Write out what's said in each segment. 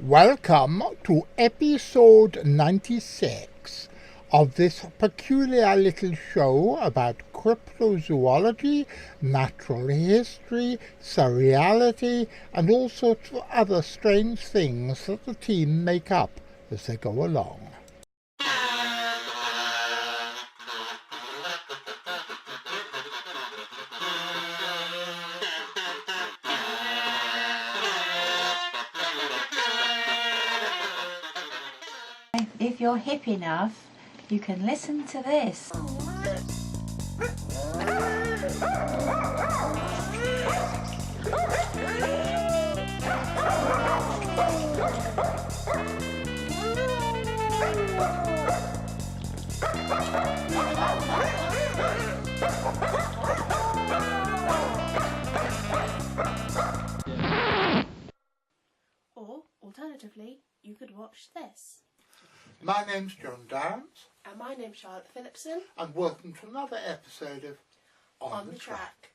Welcome to episode 96 of this peculiar little show about cryptozoology, natural history, surreality, and all sorts of other strange things that the team make up as they go along. If you're hip enough, you can listen to this. Or, alternatively, you could watch this. My name's John Downs. And my name's Charlotte Phillipson. And welcome to another episode of On the Track.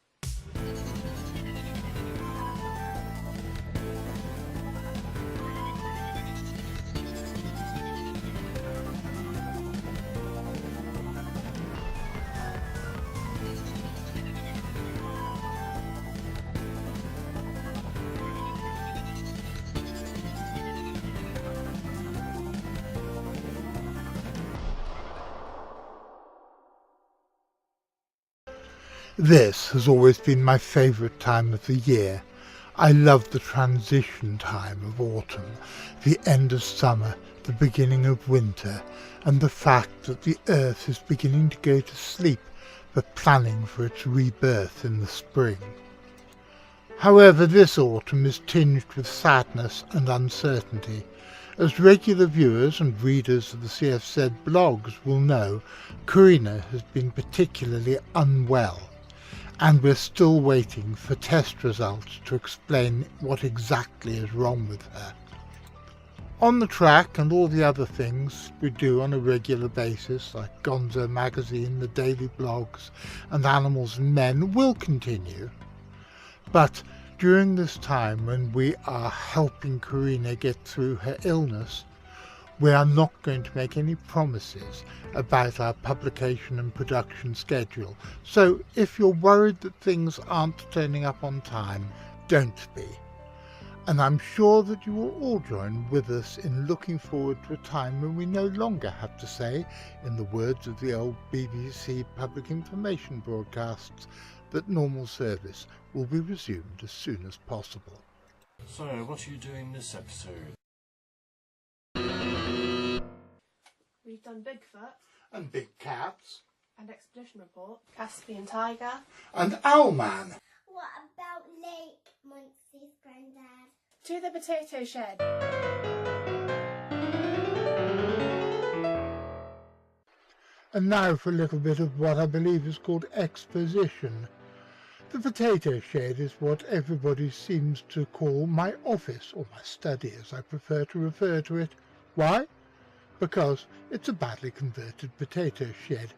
This has always been my favourite time of the year. I love the transition time of autumn, the end of summer, the beginning of winter, and the fact that the earth is beginning to go to sleep but planning for its rebirth in the spring. However, this autumn is tinged with sadness and uncertainty. As regular viewers and readers of the CFZ blogs will know, Karina has been particularly unwell, and we're still waiting for test results to explain what exactly is wrong with her. On the Track and all the other things we do on a regular basis, like Gonzo Magazine, the daily blogs, and Animals and Men, will continue. But during this time when we are helping Karina get through her illness, we are not going to make any promises about our publication and production schedule. So if you're worried that things aren't turning up on time, don't be. And I'm sure that you will all join with us in looking forward to a time when we no longer have to say, in the words of the old BBC public information broadcasts, that normal service will be resumed as soon as possible. So, what are you doing this episode? We've done Bigfoot. And Big Cats. And Expedition Report. Caspian Tiger. And Owlman. What about Lake Monsters, Grandad? To the Potato Shed. And now for a little bit of what I believe is called exposition. The Potato Shed is what everybody seems to call my office, or my study as I prefer to refer to it. Why? Because it's a badly converted potato shed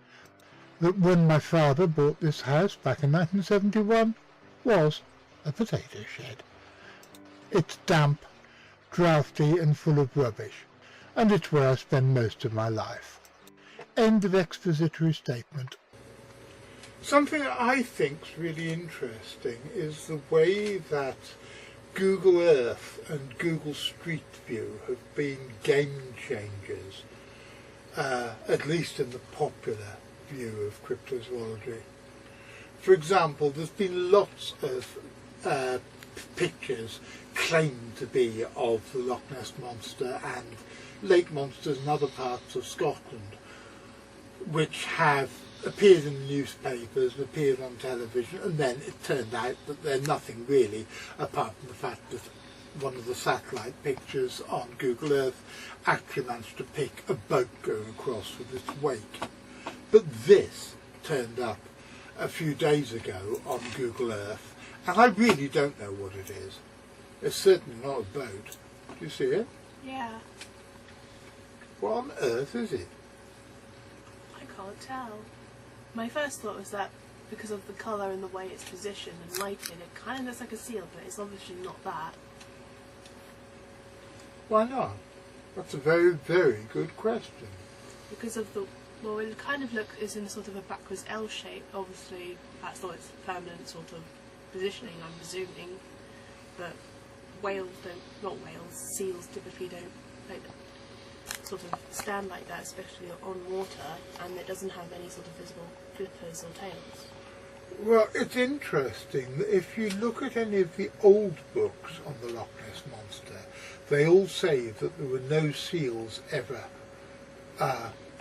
that when my father bought this house back in 1971 was a potato shed. It's damp, draughty and full of rubbish, and it's where I spend most of my life. End of expository statement. Something I think's really interesting is the way that Google Earth and Google Street View have been game changers, at least in the popular view of cryptozoology. For example, there's been lots of pictures claimed to be of the Loch Ness monster and lake monsters in other parts of Scotland, which have appeared in newspapers and appeared on television, and then it turned out that they're nothing really apart from the fact that one of the satellite pictures on Google Earth actually managed to pick a boat going across with its wake. But this turned up a few days ago on Google Earth, and I really don't know what it is. It's certainly not a boat. Do you see it? Yeah. What on earth is it? I can't tell. My first thought was that because of the colour and the way it's positioned and lighted, it kind of looks like a seal, but it's obviously not that. Why not? That's a very, very good question. Because of the, well, it kind of is in sort of a backwards L shape. Obviously, that's not its permanent sort of positioning, I'm presuming. But whales seals typically don't sort of stand like that, especially on water, and it doesn't have any sort of visible flippers or tails. Well, it's interesting that if you look at any of the old books on the Loch Ness Monster, they all say that there were no seals ever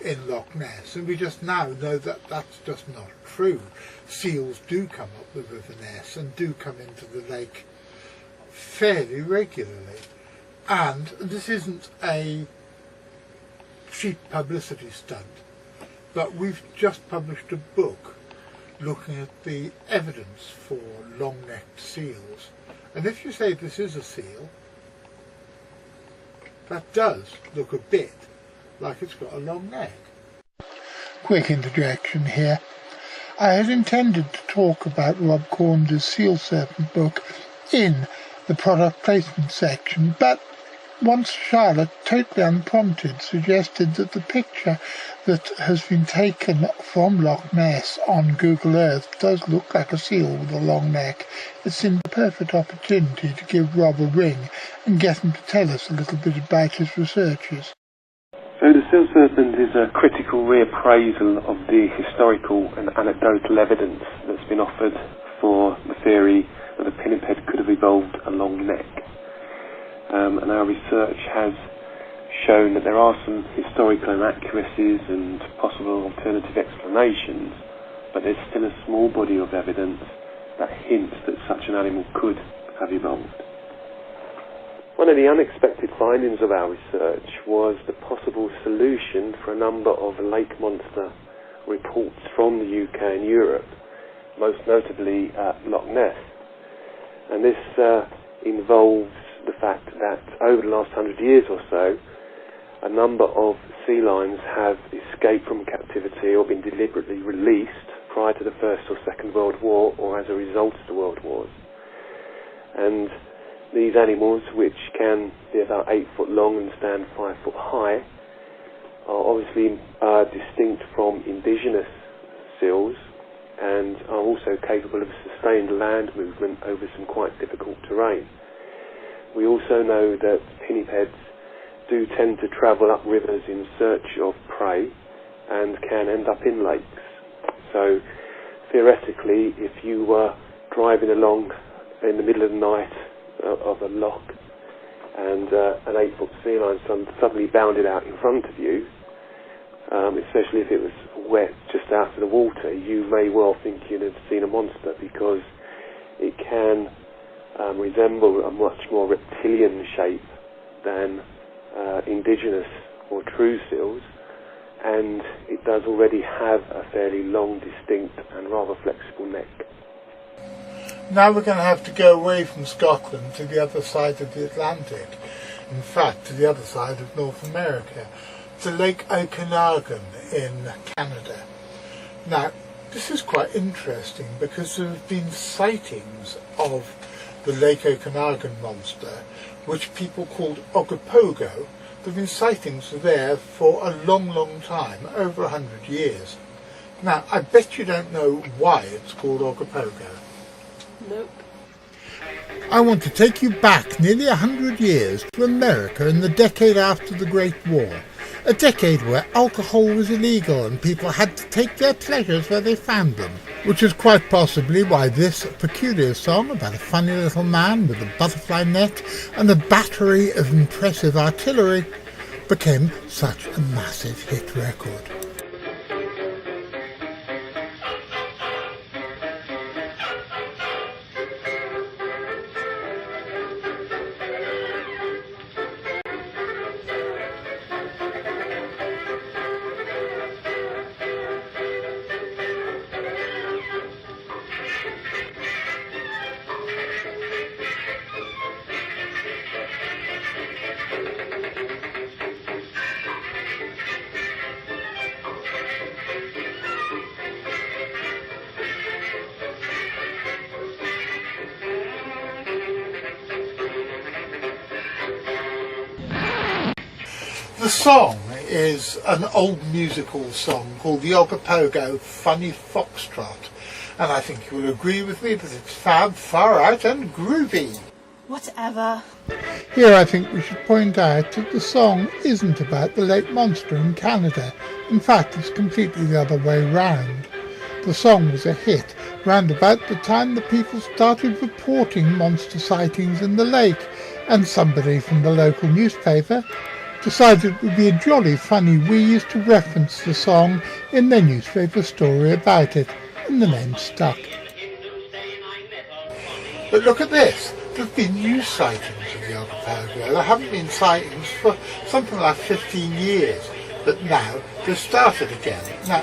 in Loch Ness, and we just now know that that's just not true. Seals do come up the River Ness and do come into the lake fairly regularly. And this isn't a cheap publicity stunt, but we've just published a book looking at the evidence for long-necked seals. And if you say this is a seal, that does look a bit like it's got a long neck. Quick interjection here. I had intended to talk about Rob Cornder's Seal Serpent book in the product placement section, but once Charlotte, totally unprompted, suggested that the picture that has been taken from Loch Ness on Google Earth does look like a seal with a long neck, it seemed the perfect opportunity to give Rob a ring and get him to tell us a little bit about his researches. So the seal serpent is a critical reappraisal of the historical and anecdotal evidence that's been offered for the theory that a pinniped could have evolved a long neck. And our research has shown that there are some historical inaccuracies and possible alternative explanations, but there's still a small body of evidence that hints that such an animal could have evolved. One of the unexpected findings of our research was the possible solution for a number of lake monster reports from the UK and Europe, most notably Loch Ness. And this involves the fact that over the last 100 years or so, a number of sea lions have escaped from captivity or been deliberately released prior to the First or Second World War or as a result of the World Wars. And these animals, which can be about 8 foot long and stand 5 foot high, are obviously distinct from indigenous seals and are also capable of sustained land movement over some quite difficult terrain. We also know that pinnipeds do tend to travel up rivers in search of prey and can end up in lakes. So theoretically, if you were driving along in the middle of the night of a loch and an 8-foot sea lion suddenly bounded out in front of you, especially if it was wet just out of the water, you may well think you'd have seen a monster, because it can resemble a much more reptilian shape than indigenous or true seals, and it does already have a fairly long, distinct and rather flexible neck. Now we're going to have to go away from Scotland to the other side of the Atlantic, in fact to the other side of North America, to Lake Okanagan in Canada. Now this is quite interesting because there have been sightings of the Lake Okanagan monster, which people called Ogopogo. There have been sightings there for a long, long time, over 100 years. Now, I bet you don't know why it's called Ogopogo. Nope. I want to take you back nearly 100 years to America in the decade after the Great War. A decade where alcohol was illegal and people had to take their pleasures where they found them, which is quite possibly why this peculiar song about a funny little man with a butterfly neck and a battery of impressive artillery became such a massive hit record. The song is an old musical song called the Ogopogo Funny Foxtrot, and I think you will agree with me that it's fab, far out and groovy. Whatever. Here I think we should point out that the song isn't about the lake monster in Canada. In fact, it's completely the other way round. The song was a hit round about the time the people started reporting monster sightings in the lake, and somebody from the local newspaper decided it would be a jolly funny wheeze to reference the song in their newspaper story about it, and the name stuck. But look at this, there have been new sightings of the Ogopogo. There haven't been sightings for something like 15 years, but now they've started again. Now,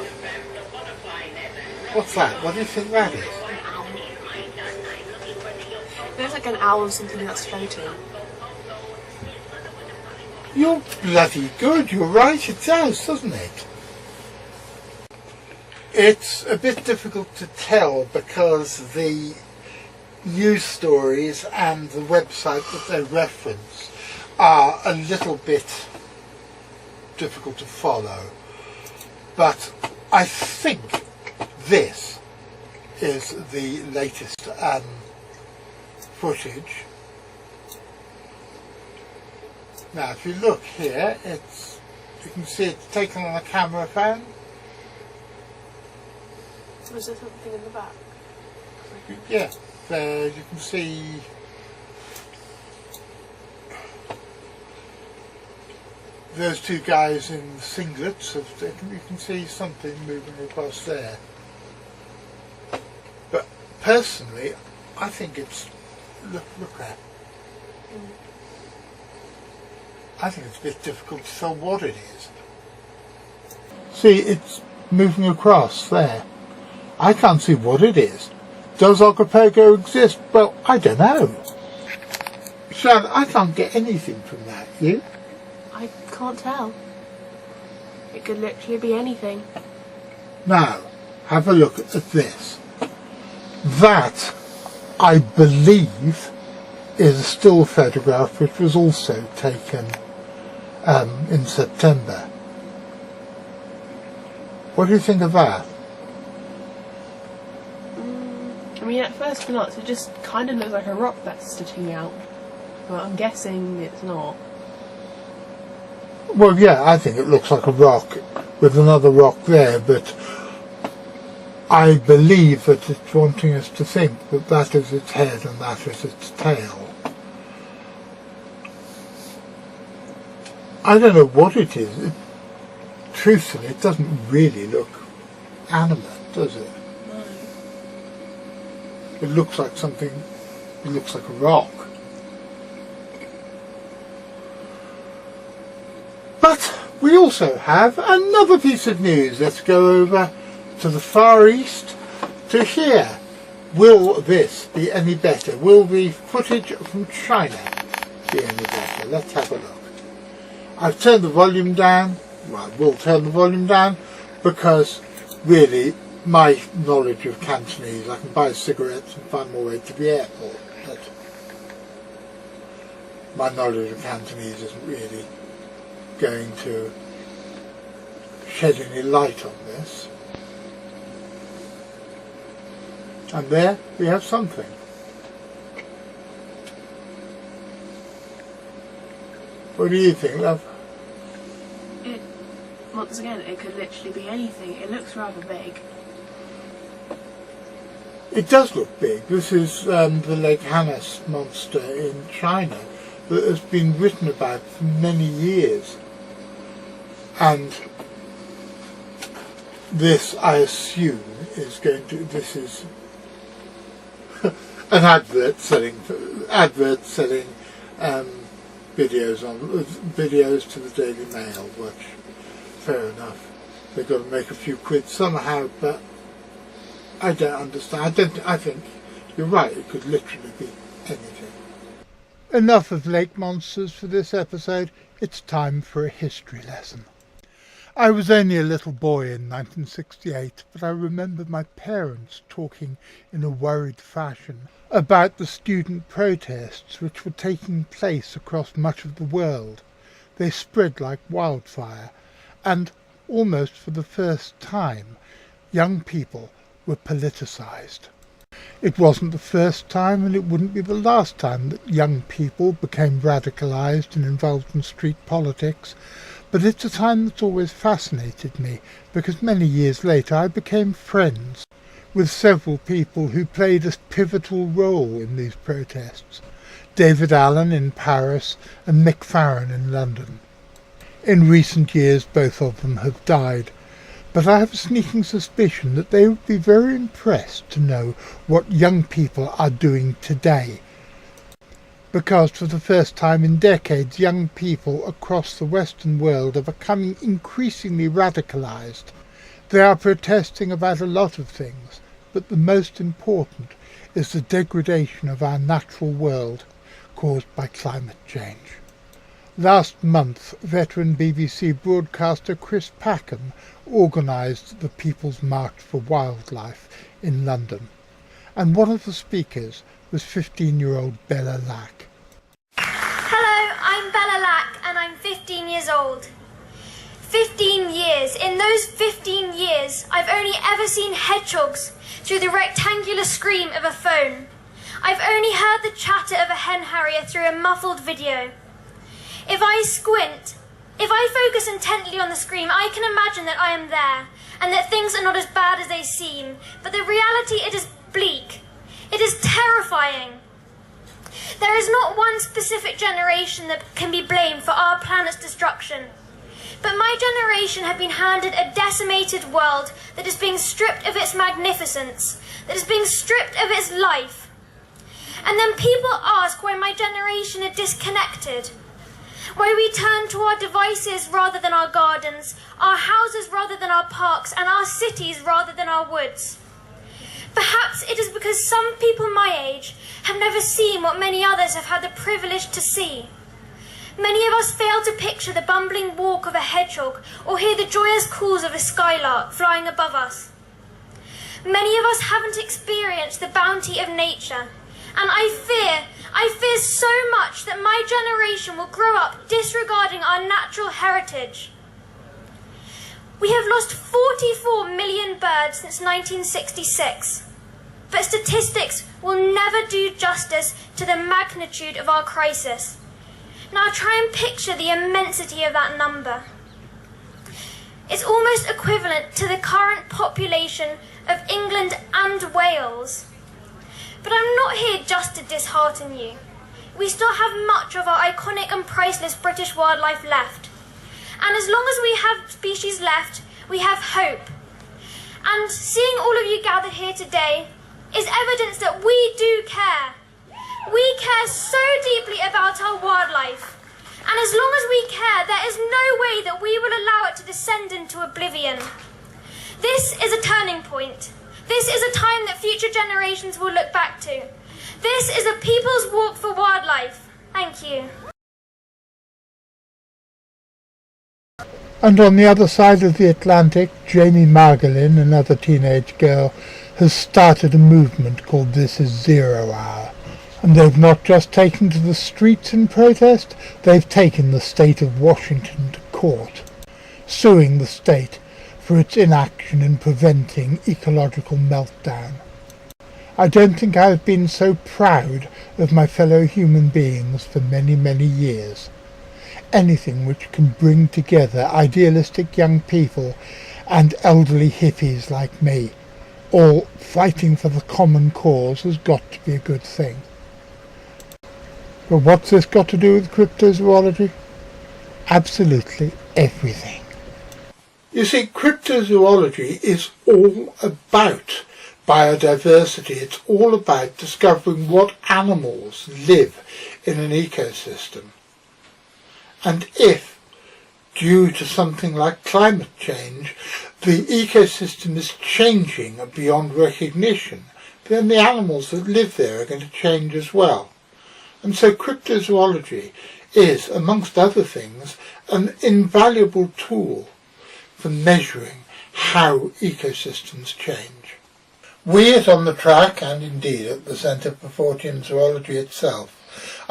what's that? What do you think that is? There's like an owl or something that's floating. You're bloody good, you're right, it does, doesn't it? It's a bit difficult to tell because the news stories and the website that they reference are a little bit difficult to follow. But I think this is the latest footage. Now, if you look here, you can see it's taken on a camera phone. Was there something in the back? Yeah, there you can see those two guys in singlets. You can see something moving across there. But personally, I think it's look at. I think it's a bit difficult to tell what it is. See, it's moving across there. I can't see what it is. Does Ogopogo exist? Well, I don't know. Sharon, I can't get anything from that. You? I can't tell. It could literally be anything. Now, have a look at this. That, I believe, is a still photograph which was also taken in September. What do you think of that? I mean, at first glance, it just kind of looks like a rock that's sticking out. But I'm guessing it's not. Well, yeah, I think it looks like a rock with another rock there, but I believe that it's wanting us to think that that is its head and that is its tail. I don't know what it is. Truthfully, it doesn't really look animate, does it? No. It looks like something, it looks like a rock. But we also have another piece of news. Let's go over to the Far East to here. Will this be any better? Will the footage from China be any better? Let's have a look. I've turned the volume down. Well, I will turn the volume down because really my knowledge of Cantonese, I can buy cigarettes and find my way to the airport, but my knowledge of Cantonese isn't really going to shed any light on this. And there we have something. What do you think, love? Once again, it could literally be anything. It looks rather big. It does look big. This is the Loch Ness monster in China that has been written about for many years. And this, I assume, is going to, this is an advert selling videos to the Daily Mail, which, fair enough, they've got to make a few quid somehow, but I don't understand. I think you're right, it could literally be anything. Enough of lake monsters for this episode. It's time for a history lesson. I was only a little boy in 1968, but I remember my parents talking in a worried fashion about the student protests which were taking place across much of the world. They spread like wildfire, and almost for the first time, young people were politicised. It wasn't the first time, and it wouldn't be the last time, that young people became radicalised and involved in street politics, but it's a time that's always fascinated me, because many years later I became friends with several people who played a pivotal role in these protests. David Allen in Paris and Mick Farren in London. In recent years both of them have died, but I have a sneaking suspicion that they would be very impressed to know what young people are doing today, because for the first time in decades young people across the Western world are becoming increasingly radicalised. They are protesting about a lot of things, but the most important is the degradation of our natural world caused by climate change. Last month, veteran BBC broadcaster Chris Packham organised the People's March for Wildlife in London, and one of the speakers was 15-year-old Bella Lack. Hello, I'm Bella Lack and I'm 15 years old. 15 years. In those 15 years, I've only ever seen hedgehogs through the rectangular screen of a phone. I've only heard the chatter of a hen harrier through a muffled video. If I squint, if I focus intently on the screen, I can imagine that I am there, and that things are not as bad as they seem. But the reality, it is bleak. It is terrifying. There is not one specific generation that can be blamed for our planet's destruction. But my generation have been handed a decimated world that is being stripped of its magnificence, that is being stripped of its life. And then people ask why my generation are disconnected, why we turn to our devices rather than our gardens, our houses rather than our parks, and our cities rather than our woods. Perhaps it is because some people my age have never seen what many others have had the privilege to see. Many of us fail to picture the bumbling walk of a hedgehog or hear the joyous calls of a skylark flying above us. Many of us haven't experienced the bounty of nature, and I fear so much that my generation will grow up disregarding our natural heritage. We have lost 44 million birds since 1966, but statistics will never do justice to the magnitude of our crisis. Now try and picture the immensity of that number. It's almost equivalent to the current population of England and Wales. But I'm not here just to dishearten you. We still have much of our iconic and priceless British wildlife left. And as long as we have species left, we have hope. And seeing all of you gathered here today is evidence that we do care. We care so deeply about our wildlife. And as long as we care, there is no way that we will allow it to descend into oblivion. This is a turning point. This is a time that future generations will look back to. This is a people's walk for wildlife. Thank you. And on the other side of the Atlantic, Jamie Margolin, another teenage girl, has started a movement called This Is Zero Hour. And they've not just taken to the streets in protest, they've taken the state of Washington to court, suing the state for its inaction in preventing ecological meltdown. I don't think I have been so proud of my fellow human beings for many, many years. Anything which can bring together idealistic young people and elderly hippies like me, all fighting for the common cause, has got to be a good thing. But what's this got to do with cryptozoology? Absolutely everything. You see, cryptozoology is all about biodiversity. It's all about discovering what animals live in an ecosystem. And if, due to something like climate change, the ecosystem is changing beyond recognition, then the animals that live there are going to change as well. And so cryptozoology is, amongst other things, an invaluable tool for measuring how ecosystems change. We at On the Track, and indeed at the Centre for Fortean Zoology itself,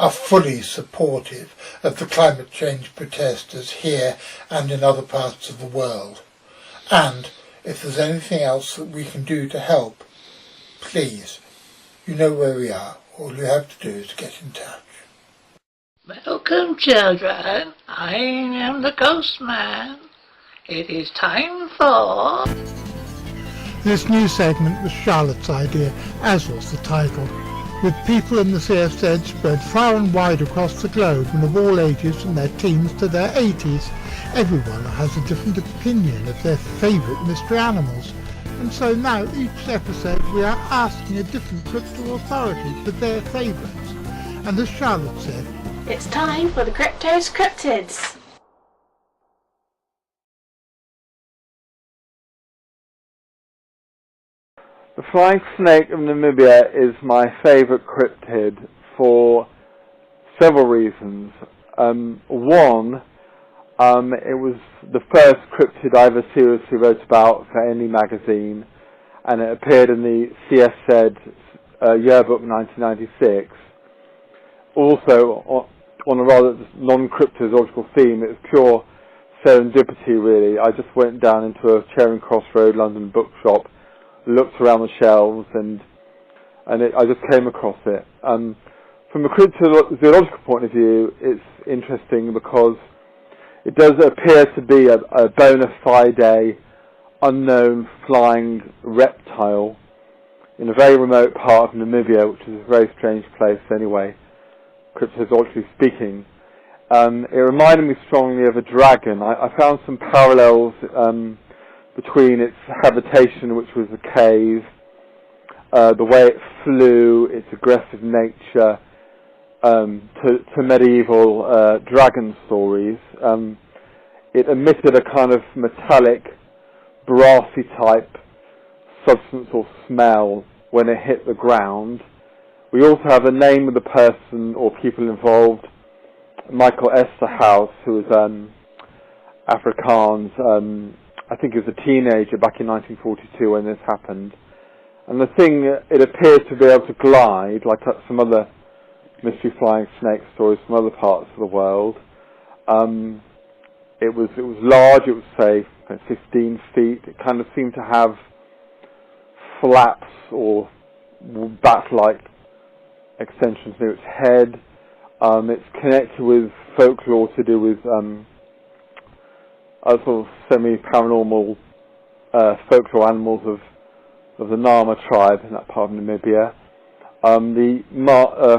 are fully supportive of the climate change protesters here and in other parts of the world. And if there's anything else that we can do to help, please, you know where we are. All you have to do is get in touch. Welcome, children. I am the Ghost Man. It is time for... This new segment was Charlotte's idea, as was the title, with people in the CFZ spread far and wide across the globe and of all ages from their teens to their 80s. Everyone has a different opinion of their favourite mystery animals, and so now each episode we are asking a different crypto authority for their favourites. And as Charlotte said, It's time for the Crypto's Cryptids. The flying snake of Namibia is my favourite cryptid for several reasons. One, it was the first cryptid I ever seriously wrote about for any magazine, and it appeared in the CFZ yearbook 1996. Also, on a rather non-cryptozoological theme, it was pure serendipity really. I just went down into a Charing Cross Road London bookshop, looked around the shelves, and I just came across it. From a cryptozoological point of view, it's interesting because it does appear to be a bona fide unknown flying reptile in a very remote part of Namibia, which is a very strange place anyway, cryptozoologically speaking. It reminded me strongly of a dragon. I found some parallels between its habitation, which was a cave, the way it flew, its aggressive nature, to medieval dragon stories. It emitted a kind of metallic, brassy type substance or smell when it hit the ground. We also have the name of the person or people involved, Michael Esterhaus, who was Afrikaans. I think he was a teenager back in 1942 when this happened. And the thing, it appears to be able to glide, like some other mystery flying snake stories from other parts of the world. It was large, it was say 15 feet. It kind of seemed to have flaps or bat-like extensions near its head. It's connected with folklore to do with sort of semi-paranormal folklore animals of the Nama tribe in that part of Namibia.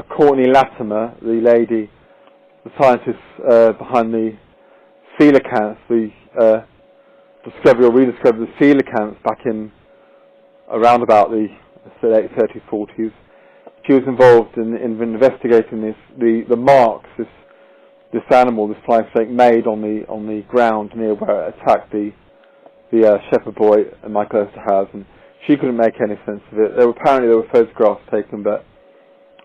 Courtney Latimer, the lady, the scientist behind the coelacanths, the discovery or rediscovery of the coelacanths back in around about the late 30s, 40s. She was involved in investigating the marks this animal, this flying snake, made on the ground near where it attacked the shepherd boy and Michael Esterhaus, and she couldn't make any sense of it. Apparently there were photographs taken, but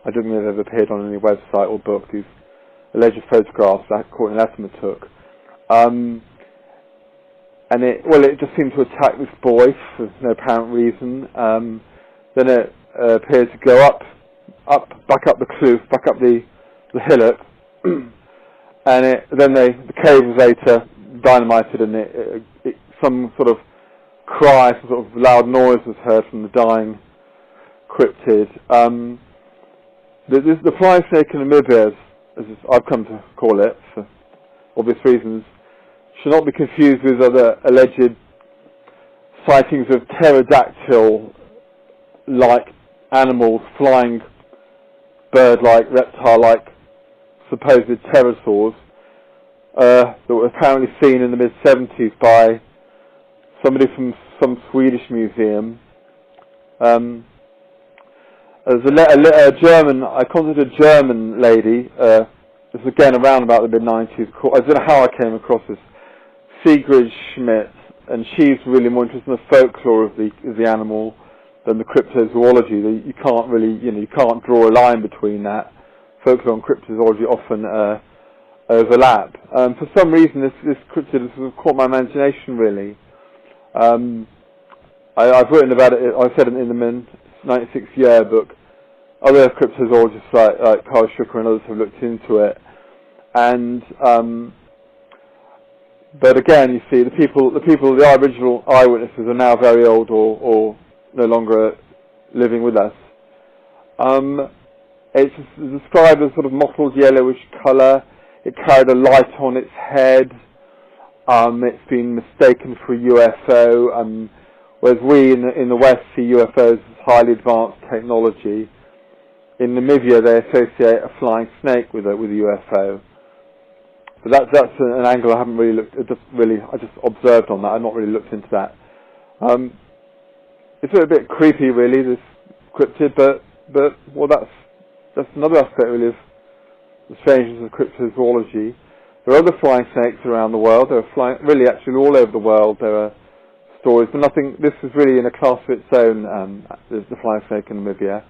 I don't think they've ever appeared on any website or book, these alleged photographs that Courtney Latimer took. And it just seemed to attack this boy for no apparent reason. Then it appeared to go back up the kloof, back up the hillock, and then the cave was later dynamited, and some sort of cry, some sort of loud noise was heard from the dying cryptid. The flying snake in Namibia, as I've come to call it for obvious reasons, should not be confused with other alleged sightings of pterodactyl-like animals, flying bird-like, reptile-like supposed pterosaurs that were apparently seen in the mid-70s by somebody from some Swedish museum. There's a German, I contacted a German lady, this was again around about the mid-90s, I don't know how I came across this, Sigrid Schmidt, and she's really more interested in the folklore of the animal than the cryptozoology. You can't really, you can't draw a line between that. Folklore and cryptozoology often overlap. For some reason, this cryptid has caught my imagination, really. I've written about it, I said in the 96 yearbook, other cryptozoologists like Carl Schucker and others have looked into it. And but again, you see, the original eyewitnesses are now very old or no longer living with us. It's described as sort of mottled yellowish colour. It carried a light on its head. It's been mistaken for a UFO, whereas we in the West see UFOs as highly advanced technology. In Namibia, they associate a flying snake with a UFO. But that's an angle I haven't really looked at. I just observed on that. I've not really looked into that. It's a bit creepy, really, this cryptid, but well, that's another aspect, really, of the strangeness of cryptozoology. There are other flying snakes around the world. There are flying, really, actually, all over the world. There are stories, but nothing. This is really in a class of its own. The flying snake in Namibia.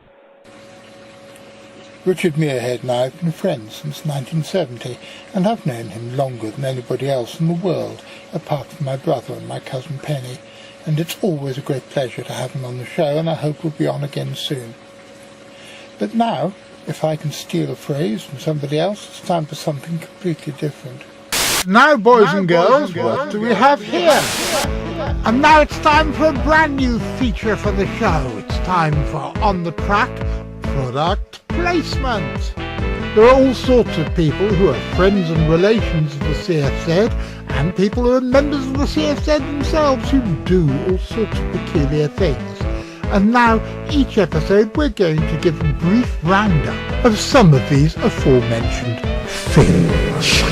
Richard Muirhead and I have been friends since 1970, and I've known him longer than anybody else in the world, apart from my brother and my cousin Penny, and it's always a great pleasure to have him on the show, and I hope we'll be on again soon. But now, if I can steal a phrase from somebody else, it's time for something completely different. Now, boys and girls, what do we have here? And now it's time for a brand new feature for the show. It's time for On the Track Product Placement. There are all sorts of people who are friends and relations of the CFZ, and people who are members of the CFZ themselves who do all sorts of peculiar things. And now, each episode, we're going to give a brief roundup of some of these aforementioned things.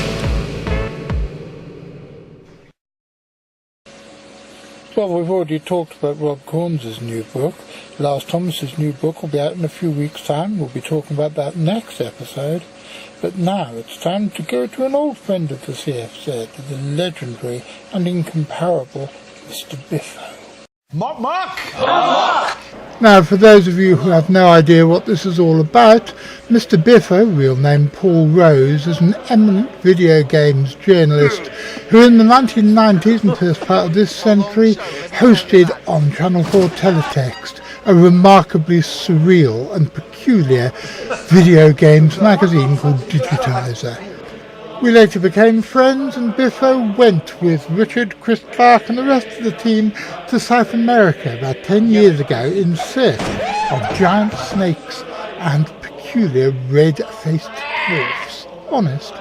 Well, we've already talked about Rob Corns' new book. Lars Thomas's new book will be out in a few weeks' time. We'll be talking about that next episode. But now it's time to go to an old friend of the CFZ, the legendary and incomparable Mr. Biffo. Mark! Now, for those of you who have no idea what this is all about, Mr. Biffo, real name Paul Rose, is an eminent video games journalist who in the 1990s and first part of this century hosted on Channel 4 Teletext a remarkably surreal and peculiar video games magazine called Digitiser. We later became friends, and Biffo went with Richard, Chris Clark and the rest of the team to South America about 10 years ago in search of giant snakes and peculiar red-faced dwarfs. Honest.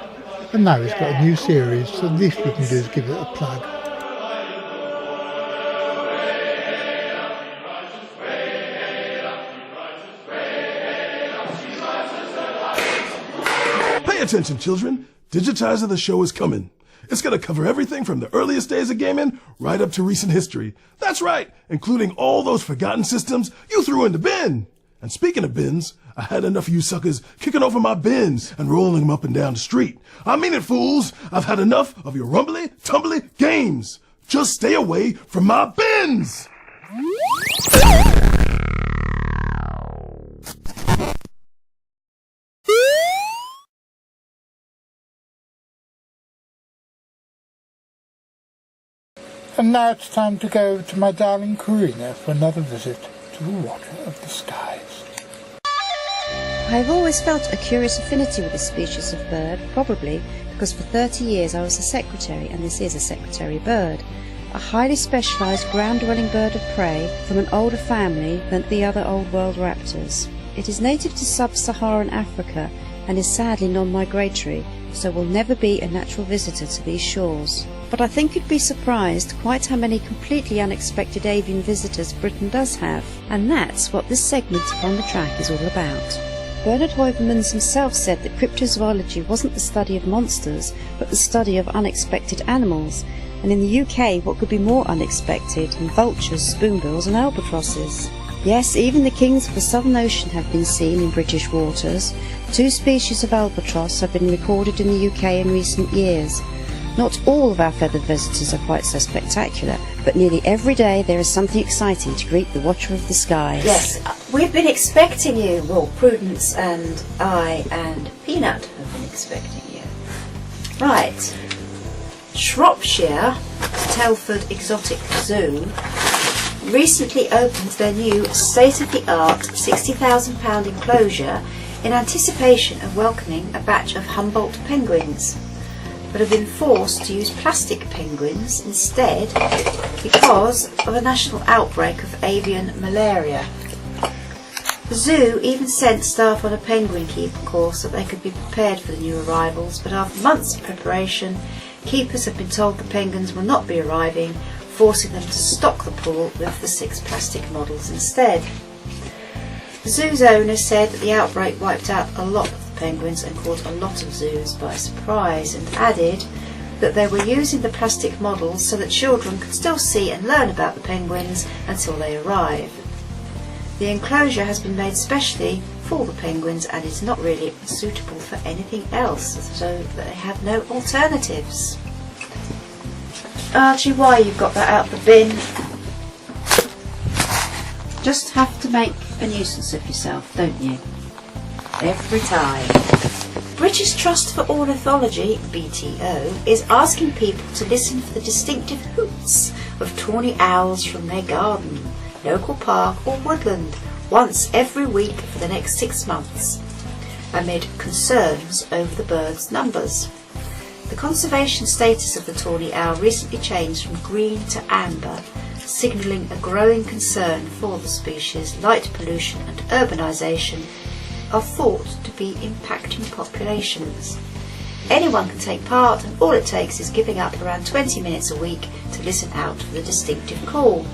And now he's got a new series, so the least we can do is give it a plug. Pay attention, children. Digitiser the Show is coming. It's going to cover everything from the earliest days of gaming right up to recent history. That's right, including all those forgotten systems you threw in the bin. And speaking of bins, I had enough of you suckers kicking over my bins and rolling them up and down the street. I mean it, fools. I've had enough of your rumbly, tumbly games. Just stay away from my bins. And now it's time to go to my darling Karina for another visit to the water of the skies. I've always felt a curious affinity with this species of bird, probably because for 30 years I was a secretary, and this is a secretary bird. A highly specialised ground-dwelling bird of prey from an older family than the other Old World raptors. It is native to sub-Saharan Africa and is sadly non-migratory, so will never be a natural visitor to these shores. But I think you'd be surprised quite how many completely unexpected avian visitors Britain does have, and that's what this segment of On the Track is all about. Bernard Heuvelmans himself said that cryptozoology wasn't the study of monsters, but the study of unexpected animals, and in the UK what could be more unexpected than vultures, spoonbills and albatrosses? Yes, even the kings of the Southern Ocean have been seen in British waters. 2 species of albatross have been recorded in the UK in recent years. Not all of our feathered visitors are quite so spectacular, but nearly every day there is something exciting to greet the watcher of the skies. Yes, we've been expecting you. Well, Prudence and I and Peanut have been expecting you. Right. Shropshire, Telford Exotic Zoo. recently opened their new state-of-the-art £60,000 enclosure in anticipation of welcoming a batch of Humboldt penguins, but have been forced to use plastic penguins instead because of a national outbreak of avian malaria. The zoo even sent staff on a penguin keeper course so they could be prepared for the new arrivals, but after months of preparation, keepers have been told the penguins will not be arriving, forcing them to stock the pool with the 6 plastic models instead. The zoo's owner said that the outbreak wiped out a lot of the penguins and caught a lot of zoos by surprise, and added that they were using the plastic models so that children could still see and learn about the penguins until they arrive. The enclosure has been made specially for the penguins and is not really suitable for anything else, so they have no alternatives. Archie, why you've got that out the bin? Just have to make a nuisance of yourself, don't you? Every time. British Trust for Ornithology, BTO, is asking people to listen for the distinctive hoots of tawny owls from their garden, local park or woodland once every week for the next 6 months, amid concerns over the bird's numbers. The conservation status of the tawny owl recently changed from green to amber, signalling a growing concern for the species. Light pollution and urbanisation are thought to be impacting populations. Anyone can take part, and all it takes is giving up around 20 minutes a week to listen out for the distinctive call.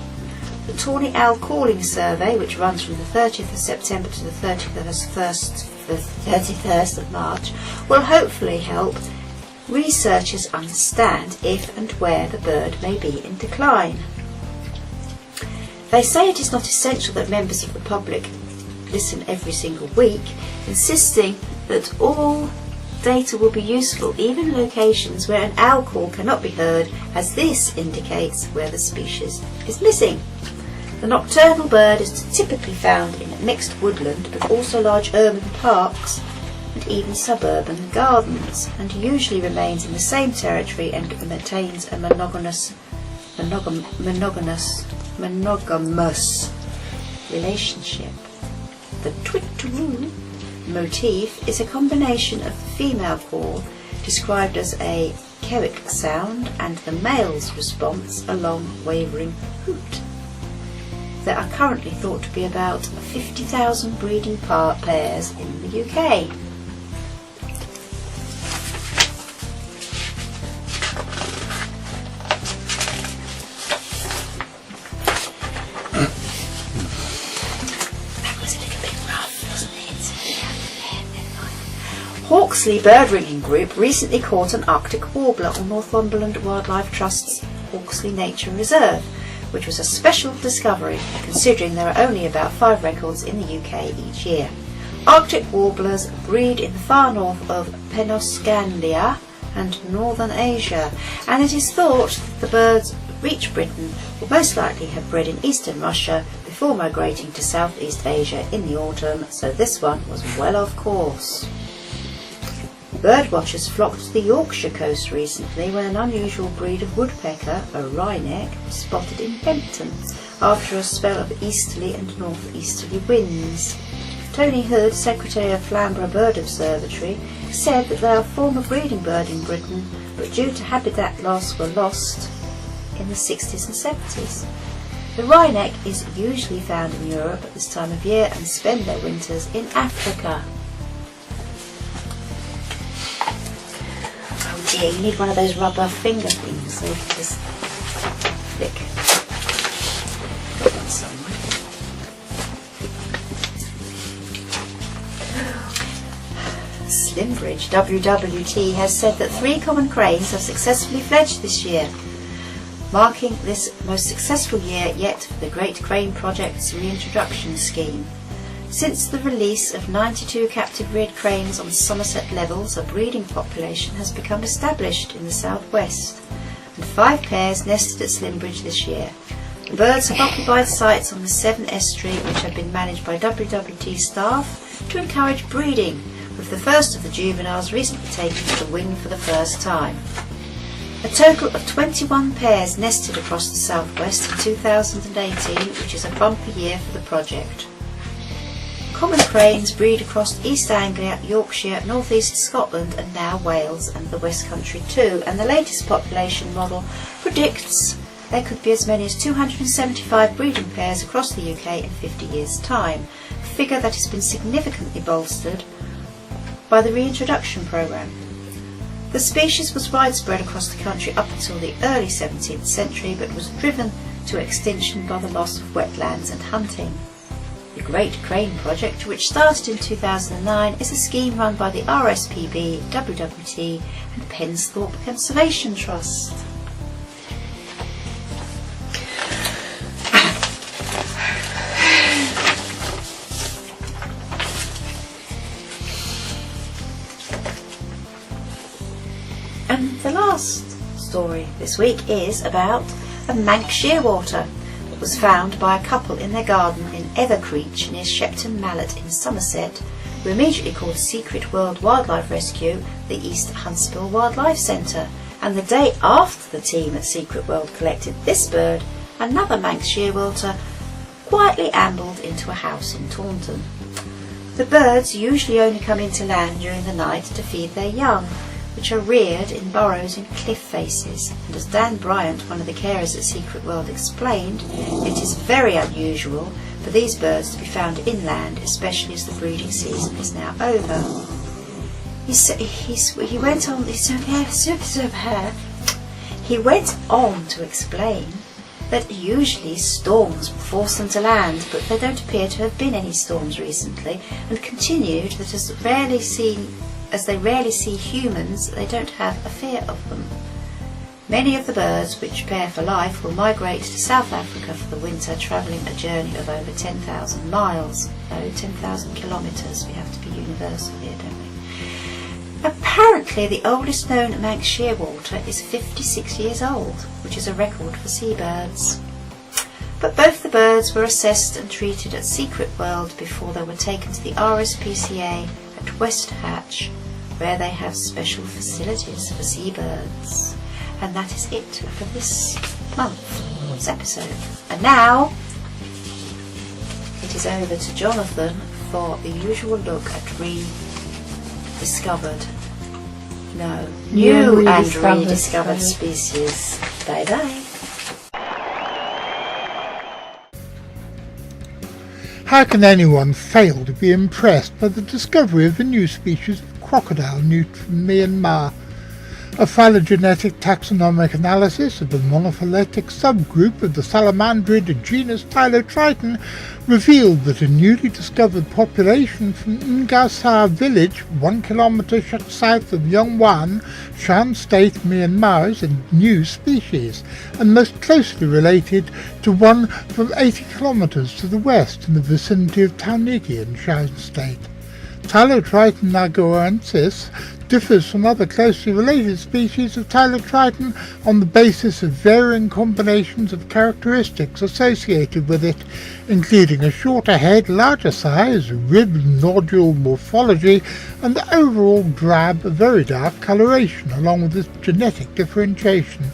The Tawny Owl Calling Survey, which runs from the 30th of September to the 31st of March, will hopefully help researchers understand if and where the bird may be in decline. They say it is not essential that members of the public listen every single week, insisting that all data will be useful even in locations where an owl call cannot be heard, as this indicates where the species is missing. The nocturnal bird is typically found in mixed woodland, but also large urban parks and even suburban gardens, and usually remains in the same territory and maintains a monogamous relationship. The twit-twoo motif is a combination of the female call, described as a kerrick sound, and the male's response, a long wavering hoot. There are currently thought to be about 50,000 breeding pairs in the UK. Hawksley Bird Ringing Group recently caught an Arctic warbler on Northumberland Wildlife Trust's Hawksley Nature Reserve, which was a special discovery considering there are only about 5 records in the UK each year. Arctic warblers breed in the far north of Penoscandia and northern Asia, and it is thought that the birds reach Britain will most likely have bred in eastern Russia before migrating to Southeast Asia in the autumn, so this one was well off course. Birdwatchers flocked to the Yorkshire coast recently when an unusual breed of woodpecker, a wryneck, was spotted in Bempton after a spell of easterly and northeasterly winds. Tony Hood, Secretary of Flamborough Bird Observatory, said that they are a former breeding bird in Britain, but due to habitat loss were lost in the 60s and 70s. The wryneck is usually found in Europe at this time of year and spend their winters in Africa. Oh dear, you need one of those rubber finger things so you can just flick. Got one somewhere. Slimbridge WWT has said that 3 common cranes have successfully fledged this year, marking this most successful year yet for the Great Crane Project's reintroduction scheme. Since the release of 92 captive red cranes on Somerset levels, a breeding population has become established in the southwest, and 5 pairs nested at Slimbridge this year. The birds have occupied sites on the Severn Estuary, which have been managed by WWT staff to encourage breeding, with the first of the juveniles recently taken to the wing for the first time. A total of 21 pairs nested across the southwest in 2018, which is a bumper year for the project. Common cranes breed across East Anglia, Yorkshire, North East Scotland and now Wales and the West Country too, and the latest population model predicts there could be as many as 275 breeding pairs across the UK in 50 years' time, a figure that has been significantly bolstered by the reintroduction programme. The species was widespread across the country up until the early 17th century, but was driven to extinction by the loss of wetlands and hunting. The Great Crane Project, which started in 2009, is a scheme run by the RSPB, WWT and Pensthorpe Conservation Trust. And the last story this week is about a Manx shearwater that was found by a couple in their garden in Evercreech near Shepton Mallet in Somerset, who immediately called Secret World Wildlife Rescue the East Huntsville Wildlife Centre, and the day after the team at Secret World collected this bird, another Manx shearwater quietly ambled into a house in Taunton. The birds usually only come into land during the night to feed their young, which are reared in burrows in cliff faces, and as Dan Bryant, one of the carers at Secret World, explained, it is very unusual for these birds to be found inland, especially as the breeding season is now over. He went on to explain that usually storms force them to land, but there don't appear to have been any storms recently, and continued that as they rarely see humans, they don't have a fear of them. Many of the birds, which pair for life, will migrate to South Africa for the winter, travelling a journey of over 10,000 miles. No, 10,000 kilometres. We have to be universal here, don't we? Apparently the oldest known Manx shearwater is 56 years old, which is a record for seabirds. But both the birds were assessed and treated at Secret World before they were taken to the RSPCA at West Hatch, where they have special facilities for seabirds. And that is it for this month's episode. And now it is over to Jonathan for the usual look at new and rediscovered species. Bye bye. How can anyone fail to be impressed by the discovery of a new species of crocodile newt from Myanmar? A phylogenetic taxonomic analysis of the monophyletic subgroup of the salamandrid genus Tylotriton revealed that a newly discovered population from Ngasar village, 1 kilometre south of Yongwan, Shan State, Myanmar, is a new species, and most closely related to one from 80 kilometres to the west in the vicinity of Tauniki in Shan State. Tylotriton nagoensis differs from other closely related species of Tylotriton on the basis of varying combinations of characteristics associated with it, including a shorter head, larger size, rib nodule morphology, and the overall drab, very dark coloration, along with its genetic differentiation.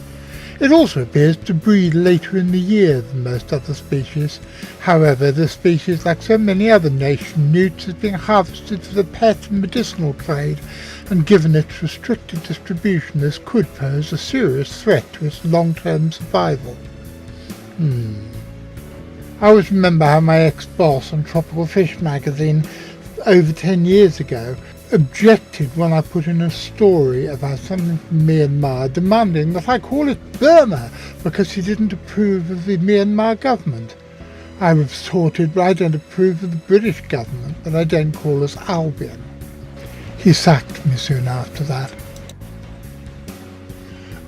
It also appears to breed later in the year than most other species. However, this species, like so many other nation newts, is being harvested for the pet and medicinal trade, and given its restricted distribution, this could pose a serious threat to its long-term survival. I always remember how my ex-boss on Tropical Fish magazine over 10 years ago objected when I put in a story about something from Myanmar, demanding that I call it Burma because he didn't approve of the Myanmar government. I retorted, I don't approve of the British government, but I don't call us Albion. He sacked me soon after that.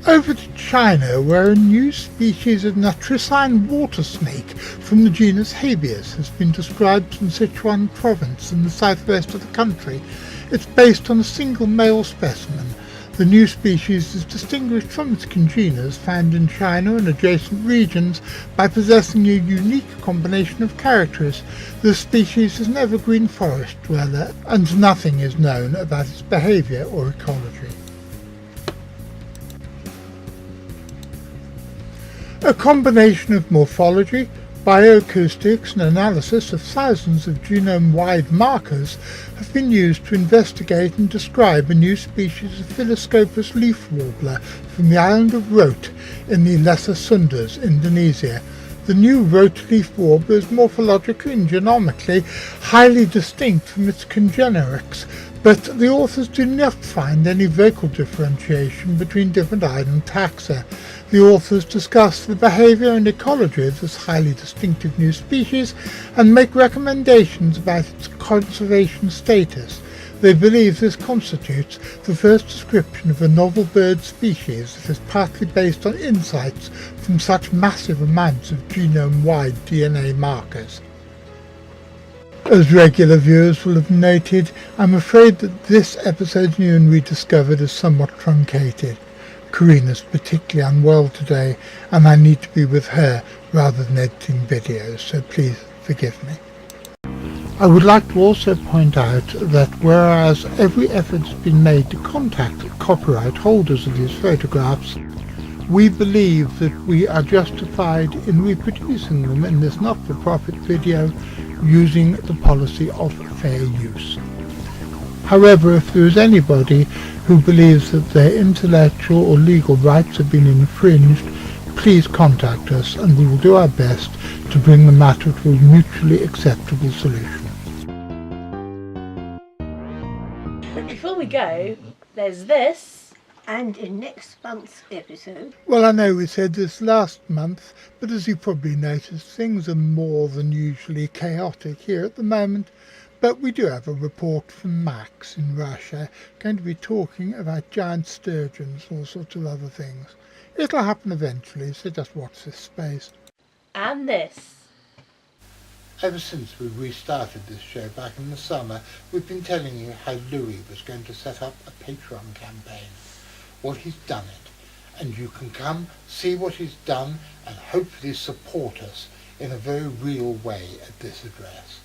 Over to China, where a new species of natricine water snake from the genus Habeas has been described in Sichuan province in the southwest of the country. It's based on a single male specimen. The new species is distinguished from its congeners found in China and adjacent regions by possessing a unique combination of characters. The species is an evergreen forest dweller, and nothing is known about its behaviour or ecology. A combination of morphology, bioacoustics and analysis of thousands of genome-wide markers have been used to investigate and describe a new species of Phillipson leaf warbler from the island of Rote in the Lesser Sundas, Indonesia. The new Rote leaf warbler is morphologically and genomically highly distinct from its congenerics, but the authors do not find any vocal differentiation between different island taxa. The authors discuss the behaviour and ecology of this highly distinctive new species and make recommendations about its conservation status. They believe this constitutes the first description of a novel bird species that is partly based on insights from such massive amounts of genome-wide DNA markers. As regular viewers will have noted, I'm afraid that this episode's new and rediscovered is somewhat truncated. Karina's particularly unwell today, and I need to be with her rather than editing videos, so please forgive me. I would like to also point out that whereas every effort has been made to contact the copyright holders of these photographs, we believe that we are justified in reproducing them in this not-for-profit video using the policy of fair use. However, if there is anybody who believes that their intellectual or legal rights have been infringed, please contact us and we will do our best to bring the matter to a mutually acceptable solution. Before we go, there's this. And in next month's episode... Well, I know we said this last month, but as you probably noticed, things are more than usually chaotic here at the moment. But we do have a report from Max in Russia, going to be talking about giant sturgeons and all sorts of other things. It'll happen eventually, so just watch this space. And this. Ever since we restarted this show back in the summer, we've been telling you how Louis was going to set up a Patreon campaign. Well, he's done it, and you can come see what he's done and hopefully support us in a very real way at this address.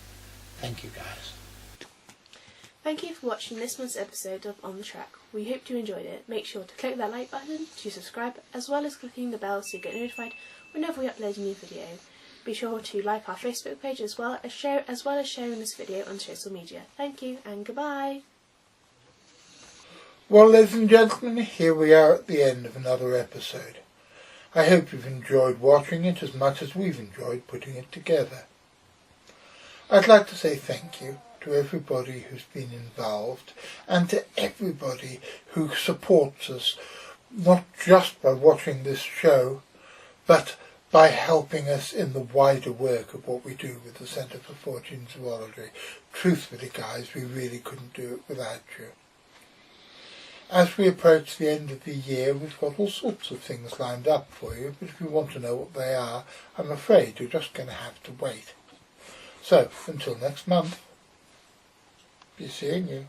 Thank you, guys. Thank you for watching this month's episode of On The Track. We hope you enjoyed it. Make sure to click that like button to subscribe, as well as clicking the bell so you get notified whenever we upload a new video. Be sure to like our Facebook page as well as sharing this video on social media. Thank you and goodbye. Well, ladies and gentlemen, here we are at the end of another episode. I hope you've enjoyed watching it as much as we've enjoyed putting it together. I'd like to say thank you to everybody who's been involved and to everybody who supports us, not just by watching this show, but by helping us in the wider work of what we do with the Centre for Fortean Zoology. Truthfully, guys, we really couldn't do it without you. As we approach the end of the year, we've got all sorts of things lined up for you, but if you want to know what they are, I'm afraid you're just going to have to wait. So, until next month, be seeing you.